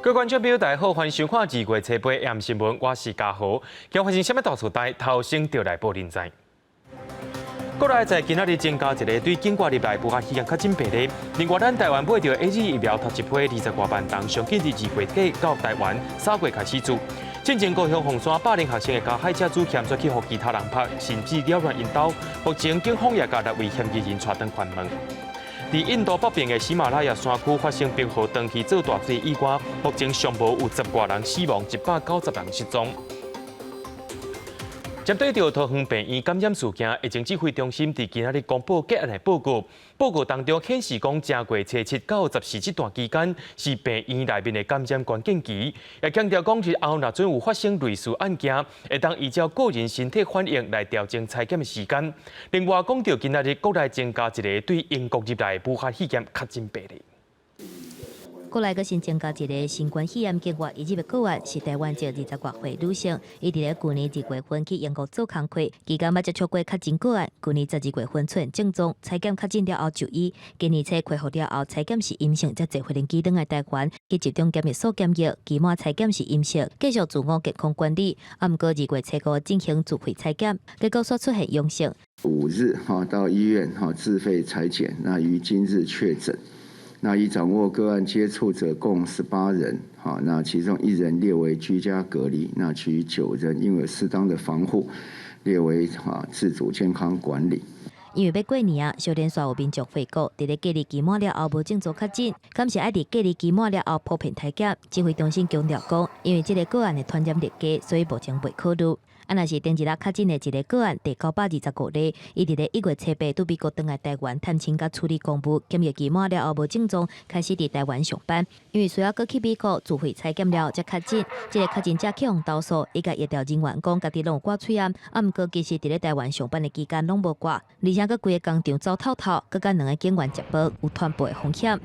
各位观众朋友，大家好，欢迎收看2月7日AM新闻，我是嘉豪。今发生什么大事代？头先就来报您知。国内在今仔日增加一个对境外入来武汉肺炎确诊病例。另外，咱台湾买到 AZ 疫苗头一批20多万吨，上紧伫2月底到台湾3月开始做。进前高雄凤山8名学生的加害者主嫌说去互其他人拍，甚至扰乱因兜。目前警方也加6位嫌疑人带登关门。伫印度北边的喜马拉雅山区发生冰河长期做大水意外，目前尚无有10多人死亡，190人失踪。针对着桃园病院感染事件，疫情指挥中心伫今仔日公布结案的报告。报告当中显示，讲正月初7到14这段期间是病院内面的感染关键期，也强调讲日后若准有发生类似案件，会当依照个人身体反应来调整采检的时间。另外，讲到今仔日国内增加一个对英国入来武汉肺炎确诊病例。国内阁新增加一个新冠肺炎境外移入的个案，是台湾籍20多岁女性，伊伫咧去年2月份去英国做工课，期间捌接触过确诊个案，去年12月份出现症状，采检确诊了后就医，今年初恢复了后采检是阴性，才坐飞机转来台湾去集中检疫所检疫，期末采检是阴性，继续自我健康管理。啊，毋过2月初5进行自费采检，结果所出现阳性。5日到医院自费采检，那于今日确诊。那已掌握个案接触者共18人，那其中1人列为居家隔离，那其余9人因为适当的防护，列为自主健康管理。因为要过年啊，小连续有民众回国，伫咧隔离期满了后无症状确诊，敢是爱伫隔离期满了后普遍体检。指挥中心强调讲，因为这个个案的传染力低，所以目前未考虑。啊，若是顶一日确诊的一个个案，第925例，伊伫咧1月7日拄美国转来台湾探亲甲处理公务，检疫期满了后无症状，开始伫台湾上班。因为需要过去美国自费采检了才确诊，这个确诊者去互投诉，伊甲医疗人员讲家己拢有挂喙炎，啊，毋过其实伫咧台湾上班的期间拢无挂，而且佮规个工厂走透透，佮甲2个警员接报，有传播的风险。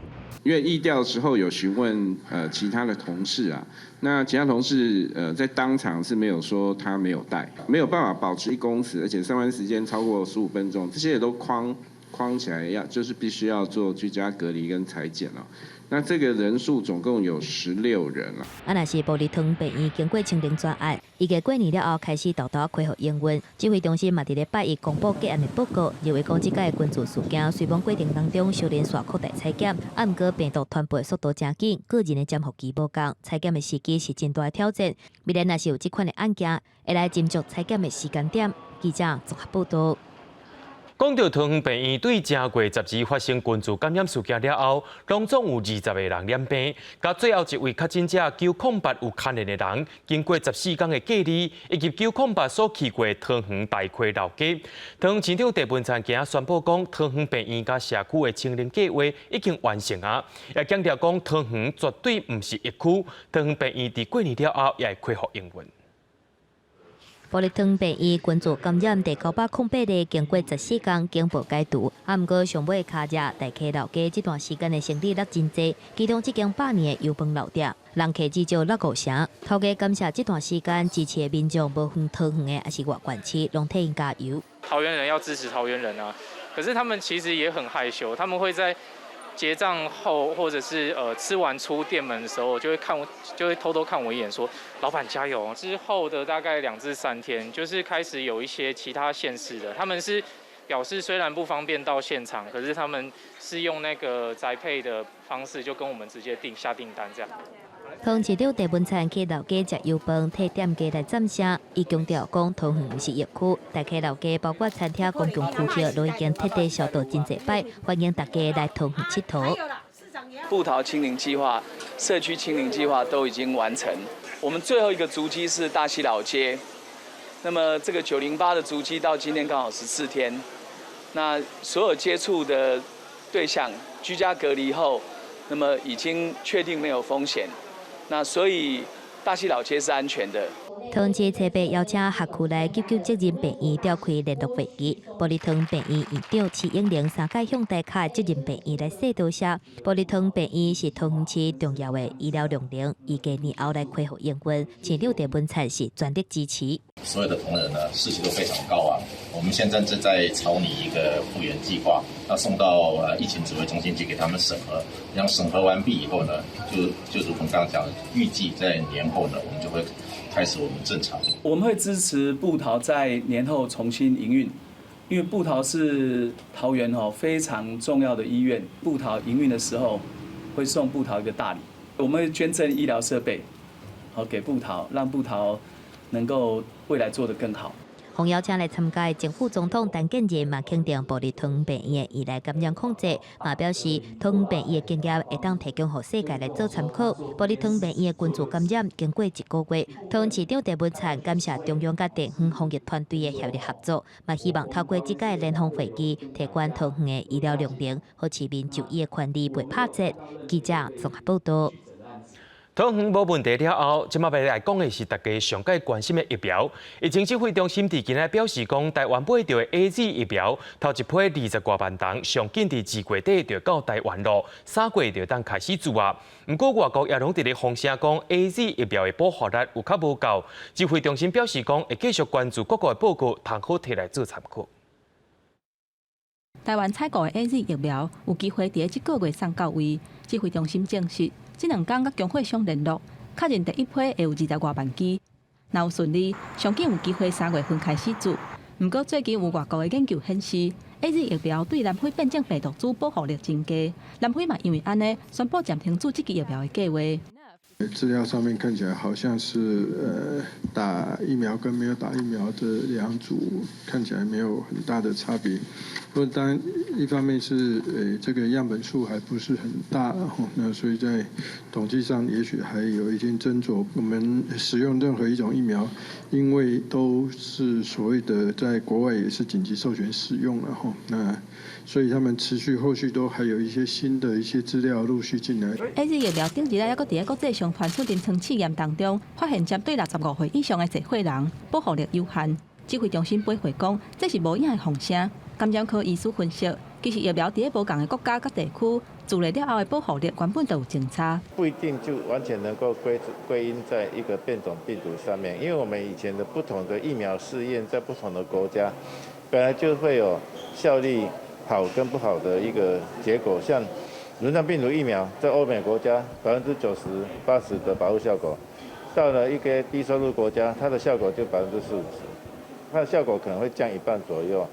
因为疫调的时候有询问其他的同事啊，那其他同事在当场是没有说他没有带，没有办法保持1公尺，而且上班时间超过15分钟，这些也都框起来就是必须要做居家隔离跟采检了。那这个人数总共有16人了。啊，若是玻璃糖病院经过清零专案，伊个过年了后开始豆豆恢复营运。指挥中心嘛伫咧拜一公布结案的报告，认为讲即届军事事件随往过程当中，小连续扩大采检，啊，毋过病毒传播速度真紧，个人的监护期无共，采检的时机是真大的挑战。未来若是有即款的案件，会来斟酌采检的时间点。记者综合报道。讲到桃园病院对正月12发生群聚感染事件了后，拢总有20个人染病，甲最后一位确诊者908有牵连的人，经过14天的隔离，以及908所去过桃园大溪老街。桃园市长郑文灿今仔宣布讲，桃园病院甲社区的清零计划已经完成啊，也强调讲桃园绝对不是疫区，桃园病院伫过年了后也会恢复营运。玻璃糖病院群组感染第908例，经过14天经报解除，啊，毋过上尾卡热大溪老街这段时间的生意落真济，其中这间8年的油饭老店，人客至少6-5成。头家感谢这段时间支持的民众，无分桃园的还是外县市，拢替因加油。桃园人要支持桃园人啊，可是他们其实也很害羞，他们会在结账后，或者是吃完出店门的时候，就会偷偷看我一眼，说：“老板加油。”之后的大概2至3天，就是开始有一些其他县市的，他们是表示虽然不方便到现场，可是他们是用那个宅配的方式，就跟我们直接下订单这样。桃园市长郑文灿去老街食油饭，替店家来赞声。伊强调讲，桃园不是疫区，大溪老街包括餐厅、公共区域都已经彻底消毒真济摆，欢迎大家来桃园佚佗。布桃清零计划、社区清零计划都已经完成，我们最后一个足迹是大溪老街。那么这个908的足迹到今天刚好14天，那所有接触的对象居家隔离后，那么已经确定没有风险。那所以大溪老街是安全的。桃园市7月邀请辖区内急救责任病院召开联络会议，玻璃糖病院院长徐英玲3届向大卡责任病院来说道谢。玻璃糖病院是桃园市重要的医疗用灵，预计年后来恢复营运，市长郑文灿是全力支持。所有的同仁呢，士气都非常高昂。我们现在正在草拟一个复原计划，要送到疫情指挥中心去给他们审核。然后审核完毕以后呢，就如同刚刚讲的，预计在年后呢，我们就会开始我们正常。我们会支持部桃在年后重新营运，因为部桃是桃园非常重要的医院，部桃营运的时候会送部桃一个大礼，我们会捐赠医疗设备，给部桃，让部桃能够未来做得更好。洪邀请来参加的前副总统陈建仁嘛肯定玻璃糖尿病院依赖感染控制，嘛表示糖尿病院经验会当提供给世界来做参考。玻璃糖尿病院群组感染经过1个月，桃园市长陈文灿感谢中央甲地方防疫团队的协力合作，嘛希望透过这届联防会议，提高桃园的医疗量能，和市民就医的权利袂拍折。记者综合报道。桃园无问题了后，今麦要来讲的是大家上界关心的疫苗。疫情指挥中心伫今日表示讲，台湾买到的 AZ 疫苗头一批20多万吨，上紧伫2月底就到台湾咯，3月就当开始做啊。不过外国也拢伫咧风声讲 AZ 疫苗的保护力有较无够。指挥中心表示讲，会继续关注各国的报告，通好摕来做参考。台湾采购的 AZ 疫苗有机会伫这个月送到位，指挥中心证实。这2天甲供货商联络，确认第一批会有20多万剂，若有顺利，上紧有机会3月份开始做。不过最近有外国的研究显示 ，AZ 疫苗对南非变种病毒株保护力增加，南非嘛因为安尼宣布暂停做这支疫苗的计划。资料上面看起来好像是打疫苗跟没有打疫苗的2组看起来没有很大的差别。不过当然一方面是这个样本数还不是很大，那所以在统计上也许还有一些斟酌。我们使用任何一种疫苗，因为都是所谓的在国外也是紧急授权使用了那所以他们持续后续都还有一些新的一些资料陆续进来。AZ 疫苗顶日还佫伫国际上传出临床试验当中，发现针对65岁以上的社会人保护力有限。指挥中心回回讲，这是无影的风声。感染科医师分析，其实疫苗伫无同的国家甲地区，做了后的保护力原本就有偏差。不一定就完全能够归因在一个变种病毒上面，因为我们以前的不同的疫苗试验在不同的国家，本来就会有效力好跟不好的一个结果。像轮状病毒疫苗，在欧美国家90%、80%的保护效果，到了一个低收入国家，它的效果就40%，它的效果可能会降1半左右。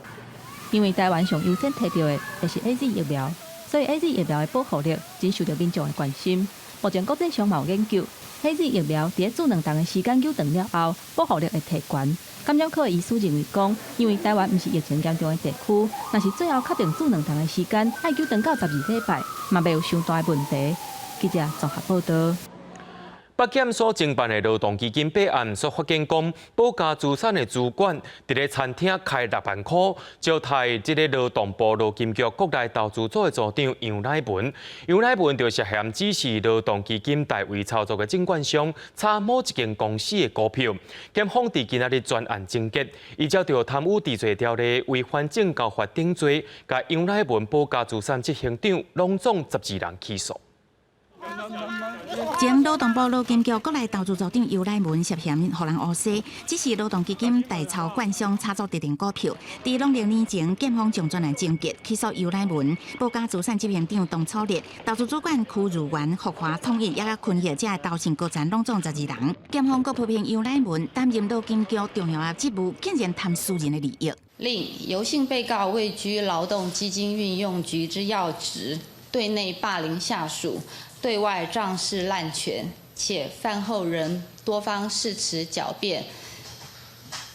因为台湾上优先提到的就是 AZ 疫苗，所以 AZ 疫苗的保护力真受到民众的关心。目前国际上有研究 ，AZ 疫苗伫做2档的时间久长了后，保护力会提悬。感染科的医师认为讲，因为台湾不是疫情严重的地区，若是最后确定做2档的时间，要久长到12礼拜，嘛袂有伤大的问题。记者综合报道。北检所侦办的劳动基金弊案所发现，讲保家资产的主管伫咧餐厅开6万块，招待这个劳动部劳金局国内投资组的组长杨乃文。杨乃文就涉嫌指示劳动基金代为操作的证券商查某一间公司的股票。检方伫今仔日专案终结，依照着贪污治罪条例违反证交法定罪，甲杨乃文保家资产执行长拢总12人起诉。前劳动部劳金局国内投资组长尤乃文涉嫌予人诬洗，指示劳动基金代操券商炒作特定股票。在2年前，检方将专案终结，起诉尤乃文、保家资产执行长董楚烈、投资主管区如元、福华、统一也甲坤业这投信高层拢总12人。检方阁批评尤乃文担任劳金局重要的职务，竟然贪私人的利益。另尤姓被告位居劳动基金运用局之要职，对内霸凌下属。对外仗势滥权，且饭后仍多方誓词狡辩，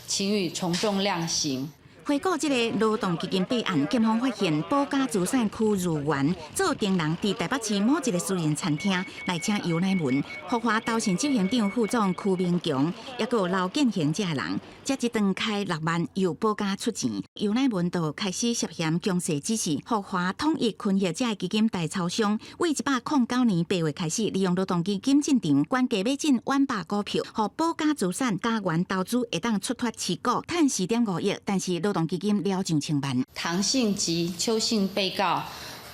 请予从重量刑。回顾这个劳动基金弊案，检方发现保家资产区如元做订人伫台北市某一个私人餐厅来请尤乃文、福华投信执行长副总区明强，也有刘建贤这人，这一顿开6万由保家出钱，尤乃文就开始涉嫌强势指示福华统一坤业这基金代操商，为109年8月开始，利用劳动基金进场关价买进1百股票，互保家资产加元投资会当出脱持股，赚4.5亿，但是劳动基金了账千万。唐姓及邱姓被告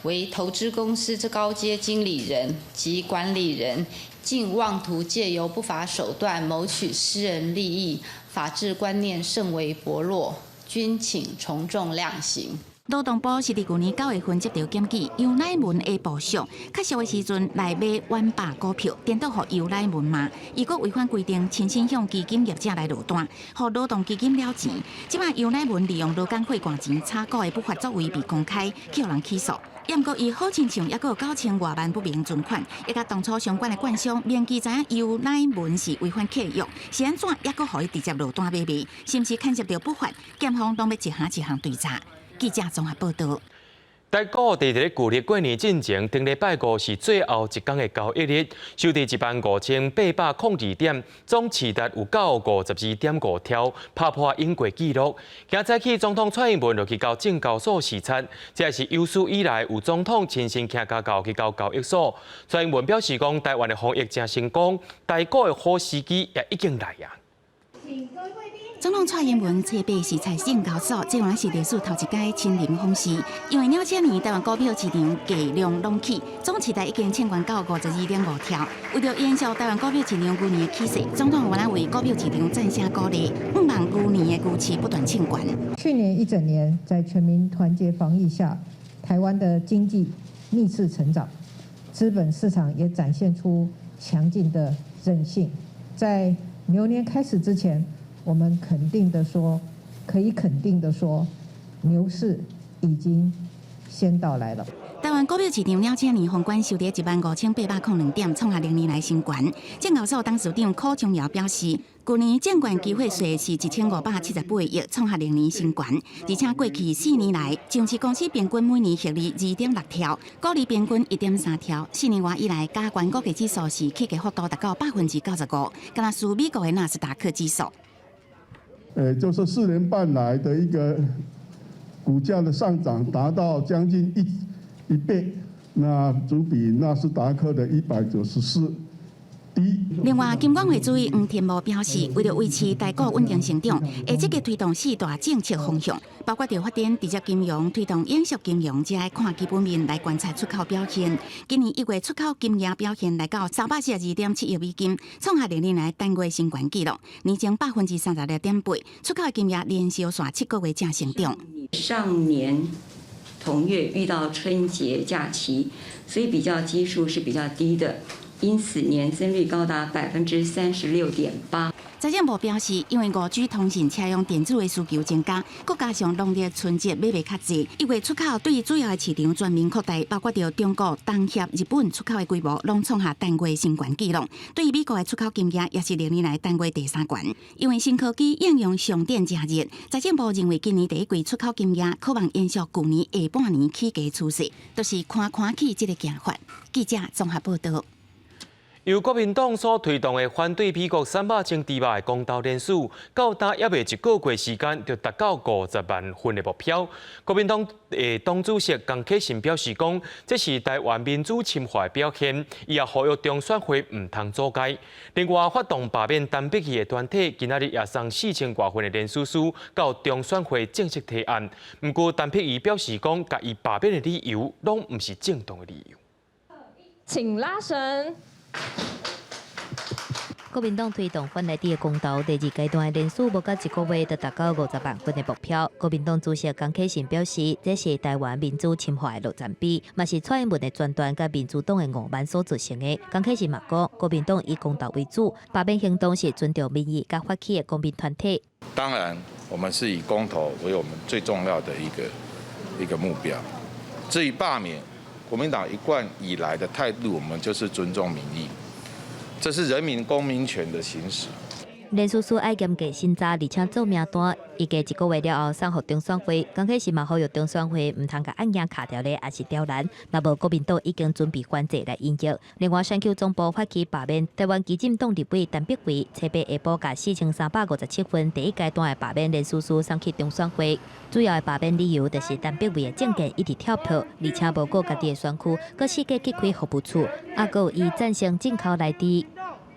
为投资公司之高阶经理人及管理人，竟妄图借由不法手段谋取私人利益，法治观念甚为薄弱，均请从重量刑。劳动部是伫去年9月份接到检举，尤乃文的部属确实的时阵来买100股票，颠倒予尤乃文骂，伊阁违反规定，亲身向基金业者来落单，予劳动基金了钱。即摆尤乃文利用劳工会馆钱炒股的不法作为被公开，去互人起诉。验过伊好亲像，抑阁有9000多万不明存款，也甲当初相关的官商明记知影尤乃文是违反契约，是安怎抑阁予伊直接落单买卖，是毋是牵涉到不法？检方拢要一项对查。记者综合报道。台股伫咧旧历过年进前，顶礼拜五是最后一天的交易日，收伫15802点，总市值有到52.5条，打破英国纪录。今早起，总统蔡英文就去到证交所视察，这是有史以来有总统亲身行到去到交易所。蔡英文表示讲，台湾的防疫真成功，台股的好时机也已经来啊。总统蔡英文初八视察证交所，这原来是历史头一届亲临访视。因为了这年台湾股票市场价量拢起，总市值已经冲关到52.5条。为了延续台湾股票市场去年的气势，总统原来为股票市场振声鼓励，希望去年的股市不断冲关。去年一整年，在全民团结防疫下，台湾的经济逆势成长，资本市场也展现出强劲的韧性。在牛年开始之前，我们可以肯定的说，牛市已经先到来了。台湾股票市场了这年宏观收跌15802点，创下0年来新高。证交所董事长柯宗尧表示，去年证券机会税是1578亿，创下0年新高。而且过去4年来，上市公司平均每年获利2.6条，股利平均1.3条。4年外以来，加权股价指数是起价幅度达到95%，敢若输美国的纳斯达克指数。就是4年半来的一个股价的上涨达到将近一倍，那足比纳斯达克的194低。另外，金管会主委黄天武表示，为了维持台股稳定成长，会积极推动4大政策方向，包括着发展直接金融、推动衍缩金融，才看基本面来观察出口表现。今年1月出口金额表现来到342.7亿美金，创下0年来单月新高纪录，年增36.8%，出口金额连续刷7个月正成长。上年同月遇到春节假期，所以比较基数是比较低的，因此年增率高达36.8%。财政部表示，因为5G 通信车用电子的需求增加，再加上农历春节买卖较济，1月出口对主要的市场全面扩大，包括着中国、东协、日本出口的规模，拢创下单月新高纪录。对于美国的出口金额，也是0年来单月第3高。因为新科技应用上电加热，财政部认为今年第一季出口金额可望延续去年下半年起价趋势，都是看起这个行法。记者综合报道。由国民党所推动的反对美国300种猪肉的公投连署，到今也未1个月时间，就达到50万份的目标。国民党的党主席江启臣表示讲，这是台湾民主侵华的表现，伊也呼吁中选会唔通阻碍。另外，发动罢免陈碧仪的团体，今仔日也送4000多份的连署书到中选会正式提案。不过，陈碧仪表示讲，甲伊罢免的理由，拢唔是正当的理由。请拉绳。国民党推动反内地的公投第2阶段的连署，无到1个月就达到50万份的目标。国民党主席江启臣表示，这是台湾民主侵华的陆战比，嘛是蔡英文的专断甲民主党的傲慢所造成的。江启臣嘛讲，国民党以公投为主，罢免行动是尊重民意甲发起的公民团体。当然，我们是以公投为我们最重要的一个目标。至于罢免，国民党一贯以来的态度，我们就是尊重民意。这是人民公民权的行使。连署书爱严格审查，而且做名单，预计1个月了后送予中选会。江启臣嘛呼吁中选会唔通甲案件卡掉咧，也是刁难。若无国民党已经准备反制来应对。另外，选举总部发起罢免台湾基进党立委陈碧仪，初八下晡甲4357份第1阶段的罢免连署书送去中选会。主要的罢免理由就是陈碧仪的政见一直跳票，而且无顾家己的选区，佮世界去开服务处，还有伊赞成进口内地。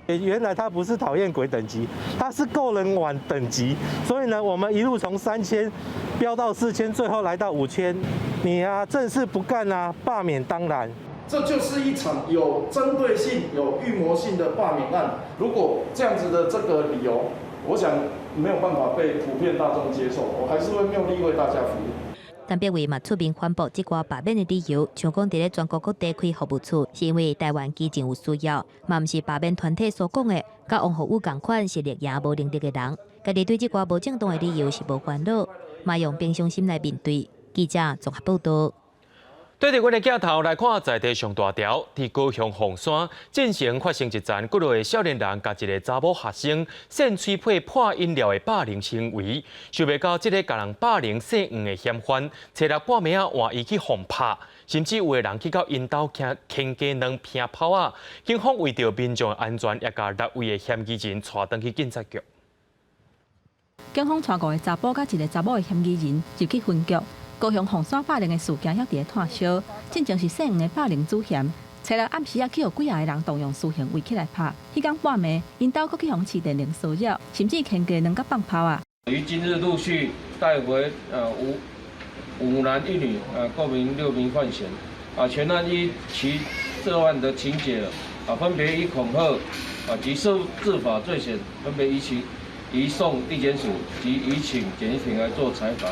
原来他不是讨厌鬼等级，他是够人玩等级，所以呢，我们一路从3000飙到4000，最后来到5000。你啊，正事不干啊，罢免当然。这就是一场有针对性、有预谋性的罢免案。如果这样子的这个理由我想没有办法被普遍大众接受，我还是会用力为大家服务。陈柏惟嘛出面反驳这个罢免的理由，像讲伫咧全国各地开服务处，是因为台湾基情有需要，嘛毋是罢免团体所讲的，甲王福武共款是劣赢无能力的人。家己对这个无正当的理由是无烦恼，嘛用平常心来面对。记者综合报道。对着阮的镜头来看，在地上大条，伫高雄凤山进行发生一桩几落个少年人甲一个查某学生扇嘴皮破饮料的霸凌行为，想袂到这个甲人霸凌姓黄的嫌犯，找了半暝换伊去互拍，甚至有个人去到因兜牵鸡卵劈炮啊！警方为着民众的安全，也甲6位的嫌疑人带回去警察局。警方带5个查甫甲一个查某的嫌疑人入去分局。高雄凤山霸凌的事件还伫咧炭烧，真正是姓黄的霸凌主嫌。初六暗时啊，去互几个人动用私刑围起来拍。迄天半暝，因兜阁去互市电铃骚扰，甚至牵鸡卵甲放炮啊！于今日陆续带回5男1女共名6名犯嫌全案依其涉案的情节分别以恐吓及涉制法罪嫌，分别移送地检署及移请检察庭来做裁罚。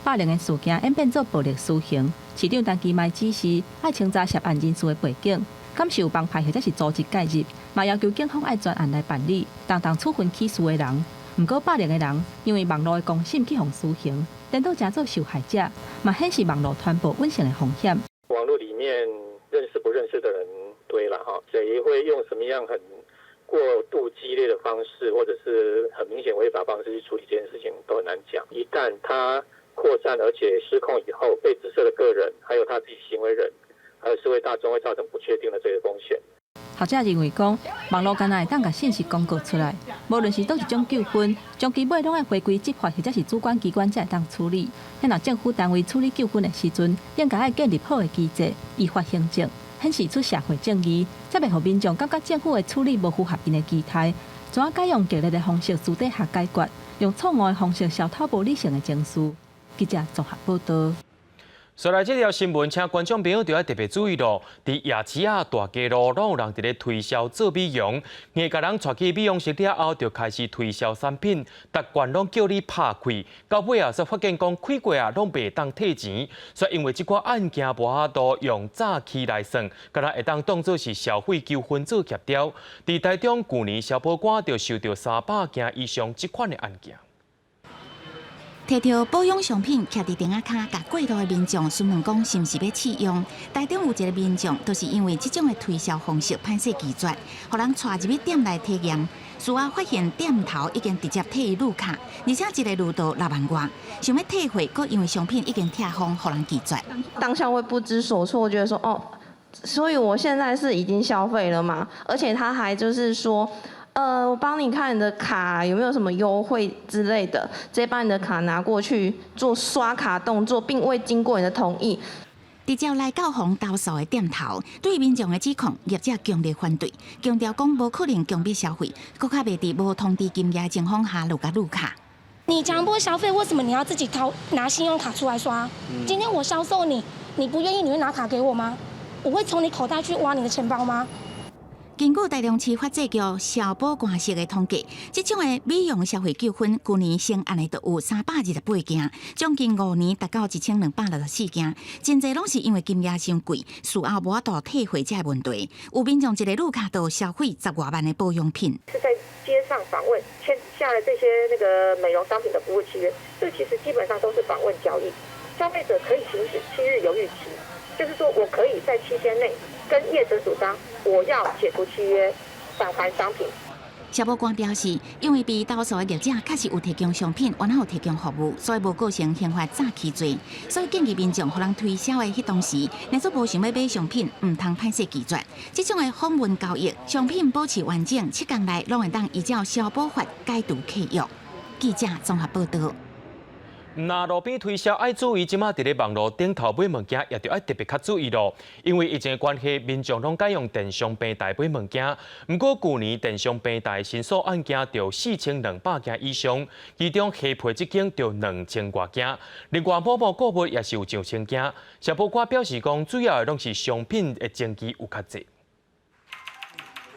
霸凌的事件演变做暴力私刑，市长陈其迈指示要清查涉案人士的背景，敢是有帮派或者是组织介入，嘛要求警方按专案来办理，当处分起诉的人。不过霸凌的人因为网络的公审去互私刑，颠倒成做受害者，嘛显示网络传播稳性的风险。网络里面认识不认识的人堆了哈，谁会用什么样很过度激烈的方式，或者是很明显违法方式去处理这件事情，都很难讲。一旦他扩散而且失控以后，被指涉的个人，还有他自己行为人，还有社会大众会造成不确定的这个风险。学者认为讲，网络干那会当把信息公告出来，无论是倒一种纠纷，将其尾拢要回归执法或者是主管机关才会当处理。若政府单位处理纠纷的时阵，应该要建立好的机制，依法行政，显示出社会正义，才袂互民众感觉政府的处理无符合因的期待。怎啊改用激烈的方式私底下解决，用错误的方式消透无理性的情绪。记者综合报道。再来这条新闻，请观众朋友就要特别注意咯。伫夜市啊、大街路，拢有人伫咧推销做美容，硬甲人带去美容室了后，就开始推销产品，逐罐拢叫你拍开，到尾啊，才发现讲开过啊，拢袂当退钱。所以因为这款案件无法度用早期来算，敢若会当当作是消费纠纷做协调。伫台中去年消保官就受到300件以上这款的案件。摕到保养商品，徛伫电话卡，甲过路的民众询问讲是毋是要试用。台中有一个民众，都是因为这种的推销方式歹势拒绝，互人带入去店内体验。事后发现店头已经直接退伊路卡，而且一个路道6万外，想要退回，阁因为商品已经拆封，互人拒绝。当下会不知所措，觉得说哦，所以我现在是已经消费了嘛，而且他还就是说。我帮你看你的卡有没有什么优惠之类的，直接把你的卡拿过去做刷卡动作，并未经过你的同意。直接来到红投诉的店头，对民众的指控，业者强烈反对，强调讲无可能强迫消费，更较袂伫无通知金额情况下录卡。你强迫消费，为什么你要自己拿信用卡出来刷？今天我销售你，你不愿意，你会拿卡给我吗？我会从你口袋去挖你的钱包吗？根据台中市法制局消保官室的统计，这种的美容消费纠纷，去年成案的都有328件，将近5年达到1264件，真侪拢是因为金额伤贵，事后无法度退回这问题。有民众一个路卡都消费10多万的保养品。是在街上访问签下了这些美容商品的服务契约，这其实基本上都是访问交易，消费者可以行使7日犹豫期，就是说我可以在7天内跟业者主张。我要解除契约，返还商品。消保官表示，因为被投诉的业者确实有提供商品，完后提供服务，所以无构成刑法早期罪，所以建议民众互人推销的迄当时，若说无想要买商品，唔通歹势拒绝。这种的访问交易，商品保持完整7天内，拢会当依照消保法解除契约。记者综合报道。那路边推销爱注意，即马伫咧网络顶头买物件，也着爱特别较注意咯。因为疫情的关系，民众拢改用电商平台买物件。不过去年电商平台申诉案件就4200件以上，其中黑皮这间就2000多件，另外某某购物也是有上千件。消保官表示讲，主要的拢是商品的证据有较侪。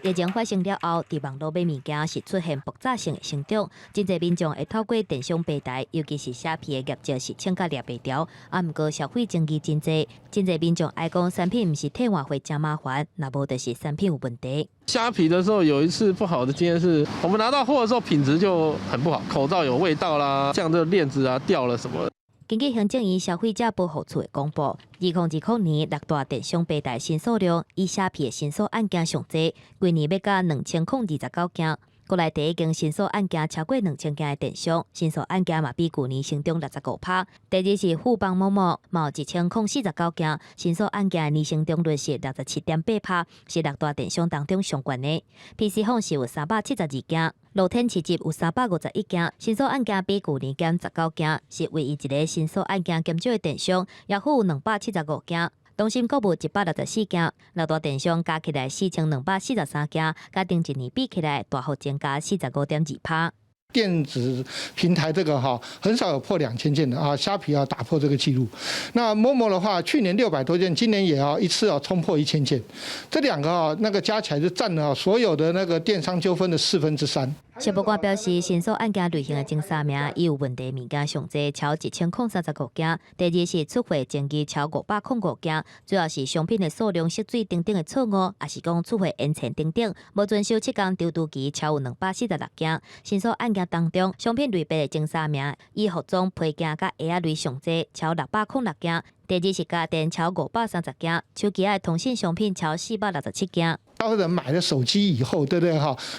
疫情发生了后，伫网络买物件是出现爆炸性的成长，真侪民众会透过电商平台，尤其是虾皮的业绩是请甲掠袂掉。毋过消费争议真侪，真侪民众爱讲产品毋是退换会真麻烦，若无就是产品有问题。虾皮的时候有一次不好的经验是，我们拿到货的时候品质就很不好，口罩有味道啦，像这个链子啊掉了什么的。根据行政院消费者保护处的公布，2020年6大电商平台申诉量以虾皮的申诉案件上济，规年要到2029件。国内第一间申诉案件超过2000件的电商，申诉案件嘛比去年成长65%。第二是富邦某某，嘛有1049件，申诉案件的年成长率是67.8%，是6大电商当中上悬的。PC Home 是有372件，乐天市集有351件，申诉案件比去年减19件，是唯一一个申诉案件减少的电商。雅虎有275件。东森购物164件，6大电商加起来4243件，甲顶一年比起来大幅增加45.2%。电子平台这个很少有破2000件的啊，虾皮要打破这个记录。那某某的话，去年600多件，今年也要一次冲破1000件，这两个那个加起来就占了所有的那个电商纠纷的3/4。消保官表示，申诉案件类型的前3名，伊有问题物件上济超1035件，第二是出货争议超505件，主要是商品的数量、色水等等的错误，也是讲出货延前等等，无遵守7天调度期超有246件。申诉案件当中，商品类别的前3名，以服装、配件甲鞋仔类上济超606件。第二是家电超530件，手机的通信商品超467件。消费者买了手机以后，对不对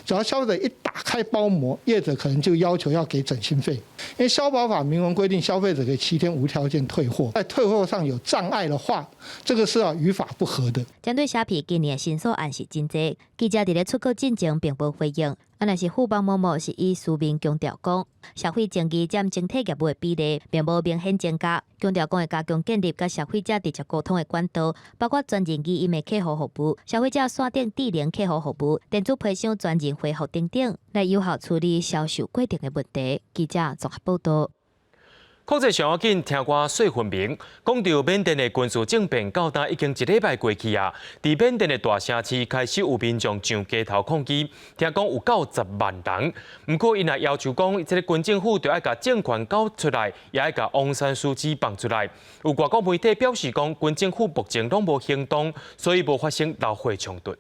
只要消费者一打开包膜，业者可能就要求要给整新费，因为消保法明文规定，消费者可以7天无条件退货，在退货上有障碍的话，这个是与法不合的。针对虾皮今年的申诉案是真多，记者伫咧出国进前并无回应。若是富邦某某是以书面强调讲，消费争议占整体业务的比例并无明显增加。强调讲会加强建立甲消费者直接沟通的管道，包括专人语音的客户服务、消费者线顶智能客户服务、电子批箱专人回复等等，来有效处理销售过程的问题。记者综合报道。国际上要紧，听我说分明。讲到缅甸的军事政变到今已经1礼拜过去啊，伫缅甸的大城市开始有民众上街头抗议，听讲有90万人。不过，因也要求讲，这个军政府就要把政权交出来，也要把翁山书记放出来。有外国媒体表示讲，军政府目前拢无行动，所以无发生流血冲突。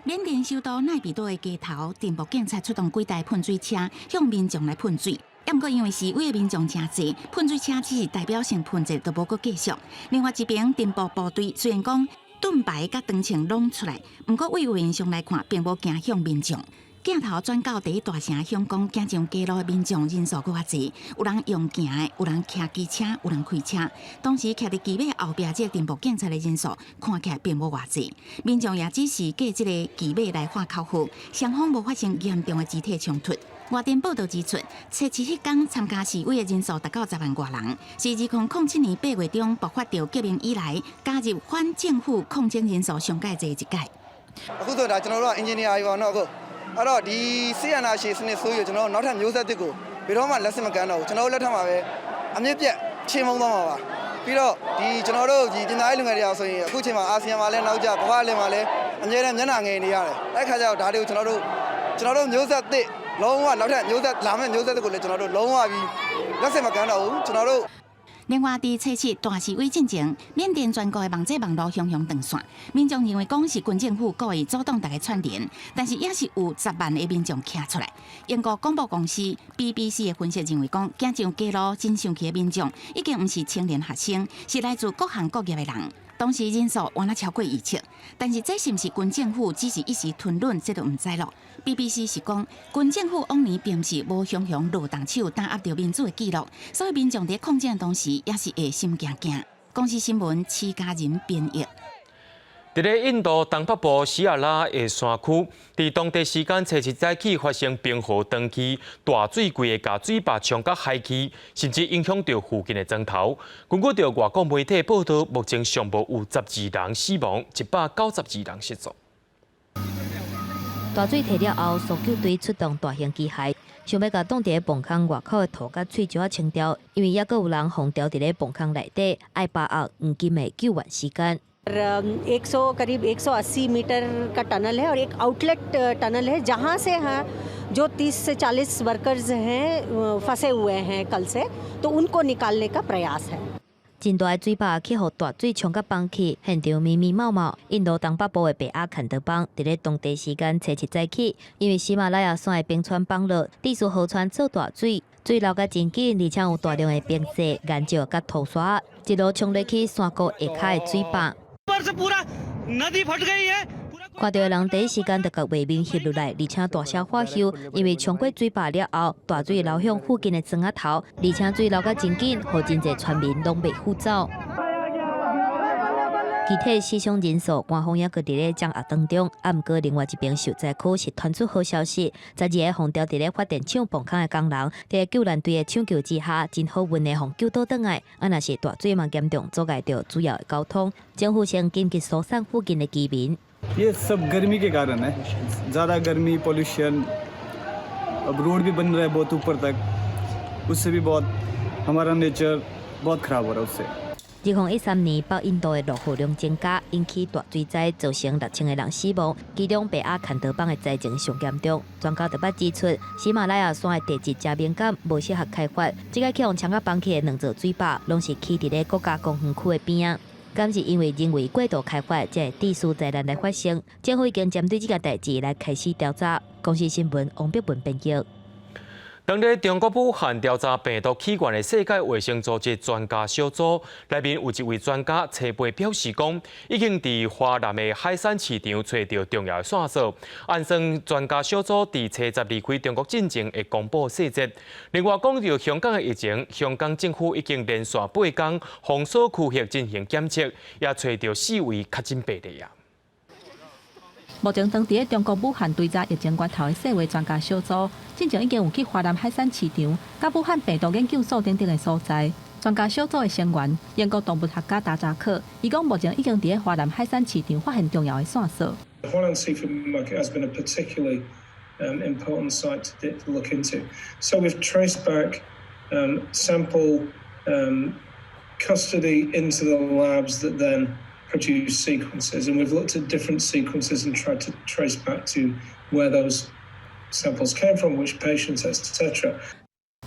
缅甸首都奈比多的街头，电部警察出动几台喷水车向民众来喷水。不过因为示威的民众真多，喷水车只是代表性喷者，都无阁继续。另外一边，电部部队虽然讲盾牌甲长枪拢出来，不过为现象来看，并无惊向民众。镜头转到第一大城香港，行上街路的民众人数更较侪，有人用行的，有人骑机车，有人开车。当时徛伫旗尾后壁，这电部警察的人数看起来并无偌侪，民众也只是架这个旗尾来喊口号，双方无发生严重的肢体冲突。外电报道指出，初7迄天参加示威的人数达到10万外人，是2007年8月中爆发到革命以来，加入反政府抗争人数上界侪一届。Alors di Siena si sini suyu jono nautan yusa tiku biroma lasima gano jono la thama be amye piat chimong doma ba pi do di jono do di dinai lungai ya so yin aku chain ma ASEAN ma le nau ja bwa le ma le amye le myana ngei ni yare ai kha ja da de jono doမျိုးဆက်သစ်လုံးဝနောက်ထပ်မျိုးဆက်လာမယ့်မျိုးဆက်တွေကိုလည်းကျွန်တော်တို့လုံးဝပြီးလက်ဆက်မကမ်းတော့ဘူးကျွန်တော်တို့另外，伫初7大示威进前，缅甸全国的网际网络熊熊断线，民众认为讲是军政府故意阻挡大家串联，但是也是有10万的民众站出来。英国广播公司 BBC 的分析认为讲，行上街路真上去的民众已经不是青年学生，是来自各行各业的人。当时人数原来超过200，但是这是不是军政府只是一时吞论，这都唔知咯。BBC 是讲，军政府往年并不是无熊熊落动手打压着民主的记录，所以民众在抗争的同时也是会心惊惊。公司新闻齐家人编译。伫咧印度东北部西亚拉的山区，伫当地时间初7早起发生冰河长期大水柜的甲水坝冲到海区，甚至影响到附近的庄头。根据着外国媒体报道，目前尚无有12人死亡，192人失踪。大水退了后，搜救队出动大型机械，想要甲冻伫泵坑外口的土甲喙石清掉，因为抑阁有人放掉伫咧泵坑内底，爱把握黄金的救援时间。करीब 180 मीटर का टनल है और एक outlet tunnel है जहां से हैं जो 30 से 40 वर्कर्स हैं फंसे हुए हैं कल से तो उनको निकालने का प्रयास है。真大的水坝去互大水冲甲放去，现场密密茂茂。印度东北部的北阿坎德邦，伫咧当地时间7早起，因为喜马拉雅山的冰川崩落，地势河川做大水，水流甲真紧，而且有大量的冰石、岩石甲土沙，一路冲落去山谷下骹的水坝。看到的人第一时间就甲画面翕落来，而且大声喊救，因为冲过水坝了后，大水流向附近的庄仔头，而且水流甲真紧，互真侪村民拢袂赴走。具体死伤人数，官方也搁伫咧掌握当中。啊，毋过另外一边受灾区是传出好消息，12个放掉伫咧发电厂泵坑的工人，伫救援队的抢救之下，真好运的互救倒转来。啊，若是大水嘛严重阻碍到主要的交通，政府先紧急疏散附近的居民。ये सब गर्मी के कारण है, ज़्यादा गर्मी, पोल्यूशन, अब रोड भी बन रहा है बहुत ऊपर तक, उससे भी बहुत हमारा नेचर बहुत खराब हो रहा है उससे。2013年，北印度的落雨量增加，引起大水灾，造成6000个人死亡。其中北阿坎德邦的灾情上严重。专家特别指出，喜马拉雅山的地质真敏感，无适合开发。这个去用枪甲放起的2座水坝，拢是起伫咧国家公园区的边啊。敢是因为人为过度开发，才会地势灾难来发生。政府已经针对这个代志来开始调查。公视新闻王碧文编辑。当日中国武汉调查病毒起源的世界卫生组织专家小组内面有一位专家车杯表示讲，已经伫华南的海产市场找到重要的线索。按算专家小组伫初10离开中国进前会公布细节。另外讲到香港的疫情，香港政府已经连续8天封锁区域进行检测，也找到4位确诊病例啊。目前当地中国武汉追查疫情源头的世卫专家小组，进前已经有去华南海产市场、甲武汉病毒研究所等等的所在。专家小组的成员英国动物学家达扎克，伊讲目前已经伫华南海产市场发现重要的线索。Huanan seafood market has been a particularly important site to look into. So we've traced back sample custody into the labs that then produce sequences, and we've looked at different sequences and tried to trace back to where those samples came from, which patients, etc.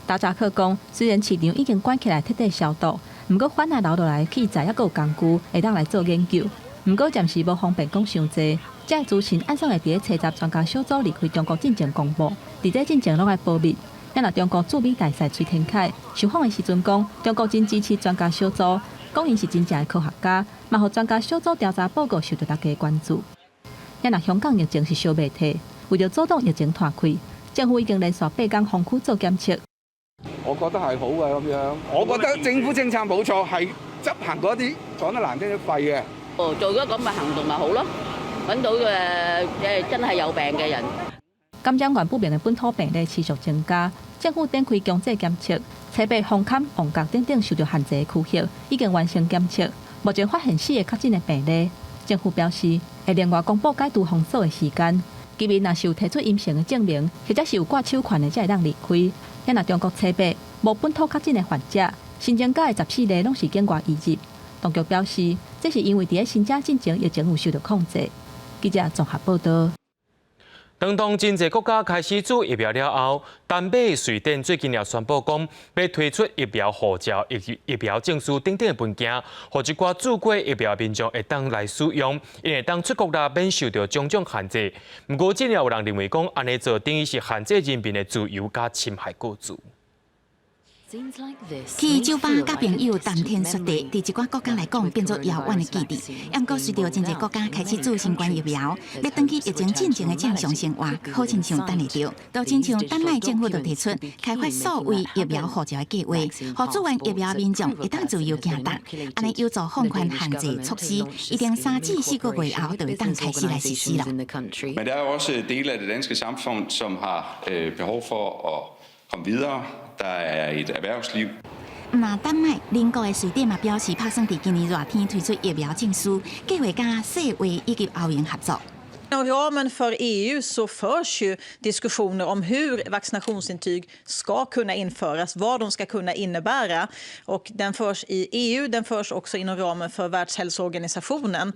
达扎克讲，虽然市场已经关起来彻底消毒，不过反而留落来器材还有工具会当来做研究，不过暂时无方便讲伤济。这资讯按算会伫咧初10专家小组离开中国进前公布，伫这进前拢爱保密。咱若中国驻美大使崔天凯受访的时阵讲，中国真支持专家小组。讲因是真正的科学家，嘛，互专家小组调查报告受到大家关注。咱若香港疫情是小媒体，为了阻挡疫情拓开，政府已经连续8天封区做检测。我覺得係好嘅咁樣，我覺得政府政策冇錯，係執行嗰啲講得難聽啲廢嘅。做咗咁嘅行動咪好咯，揾到真係有病嘅人。感染源不明的本土病例持續增加，政府展開強制檢測。台北、紅磡、旺角等等受到限制的區域已經完成檢測，目前發現4個確診的病例。政府表示會另外公布解除封鎖的時間，居民若是有提出陰性的證明，或者是有掛手環的，才會當離開。咱若中國台北無本土確診的患者，新增加的14例攏是境外移入。當局表示，這是因為在新疆進前疫情有受到控制。記者綜合報道。當真濟國家開始做疫苗了後，丹麥、瑞典最近也宣布講，要推出疫苗護照、疫苗證書等等的文件，讓一寡注過疫苗民眾會當來使用，因會當出國啦，免受到種種限制。不過，真有人認為講，安尼做等於是限制人民的自由加侵害個自。去酒吧甲朋友談天說地，對一寡國家來講變作遙遠的距離。不過，隨着真濟國家開始做新冠疫苗，要回去疫情進前的正常生活，好親像等會到。就親像丹麥政府就提出開發數位疫苗護照的計劃，讓做完疫苗民眾會當自由行動。安尼有助放寬限制措施，一定3至4個月後就會當開始來實施啦。Men der er jo også dele af det danske samfund, som har behov for at komme videre. Der er et erhvervsliv. 那丹麥、鄰國嘅瑞典嘛表示，拍算喺今年熱天推出疫苗證書，計劃甲世衛以及歐盟合作。Inom ramen för EU så förs ju diskussioner om hur vaccinationsintyg ska kunna införas, vad de ska kunna innebära. Och den förs i EU, den förs också inom ramen för Världshälsoorganisationen.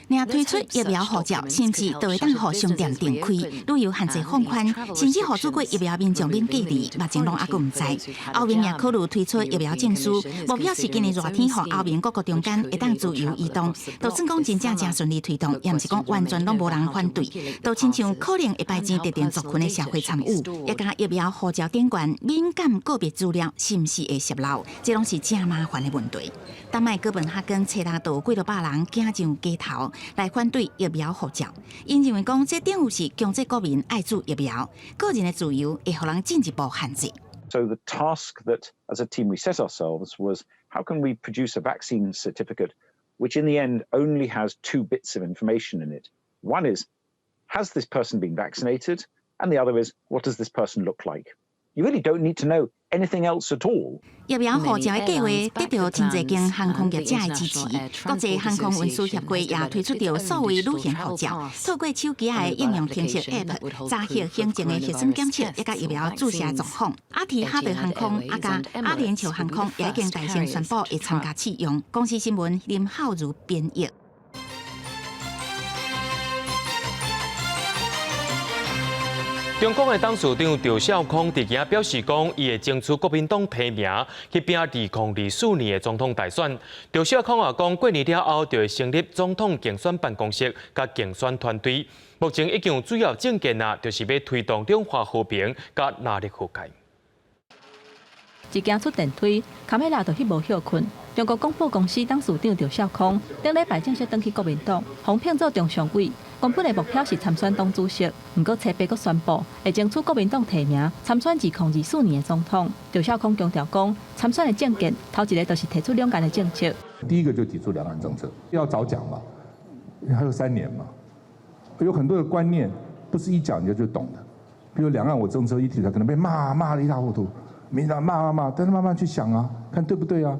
另推出疫苗护照，甚至都会当互商店重开，旅游限制放宽，甚至互做过疫苗民众免隔离，目前拢还佫唔知。欧盟也考虑推出疫苗证书，目标是今年热天，互欧盟各国中间会当自由移动。就算讲真正顺利推动，也毋是讲完全拢无人反对。就亲像可能会拜占特定族群的社会参与，也甲疫苗护照点关敏感个别资料是毋是会泄露，这拢是正麻烦的问题。丹麦哥本哈根找人都有几多百人行上街头。 来反对疫苗护照，因认为讲这等于是强制国民爱注疫苗，个人的自由会互人进一步限制。So the task that, as a team, we set ourselves was how can we produce a vaccine certificate, which in the end only has 2 bits of information in it. One is, has this person been vaccinated? And the other is, what does this person look like? You really don't need to know anything else at all. 疫苗护照的计划得到真侪间航空业者的支持，国际航空运输协会也推出着所谓旅行护照，透过手机的应用程式 App 查核行程的核酸检测，一甲疫苗注射状况。阿提哈德航空、甲阿联酋航空也已经大声宣布会参加试用。公司新闻林浩如编译。 中国的董事长赵少康伫今表示讲，伊会争取国民党提名去拼2024年的总统大选。赵少康也讲，过年了后就会成立总统竞选办公室甲竞选团队。目前已经有主要政见啊，就是要推动两岸和平甲南力和解。一行出电梯，卡梅拉就翕无休困。中国广播公司董事长赵少康顶礼拜正式登记国民党，红聘做中常委。 原本的目标是参选党主席，不过七八阁宣布会争取国民党提名参选2024年的总统。赵少康强调讲，参选的政见头一个就是提出两岸的政策。第一个就提出两岸政策，要早讲嘛，还有3年嘛，有很多的观念不是一讲就懂的。比如两岸我政策一提出来，可能被骂得一塌糊涂，民进党骂，但是慢慢去想啊，看对不对啊。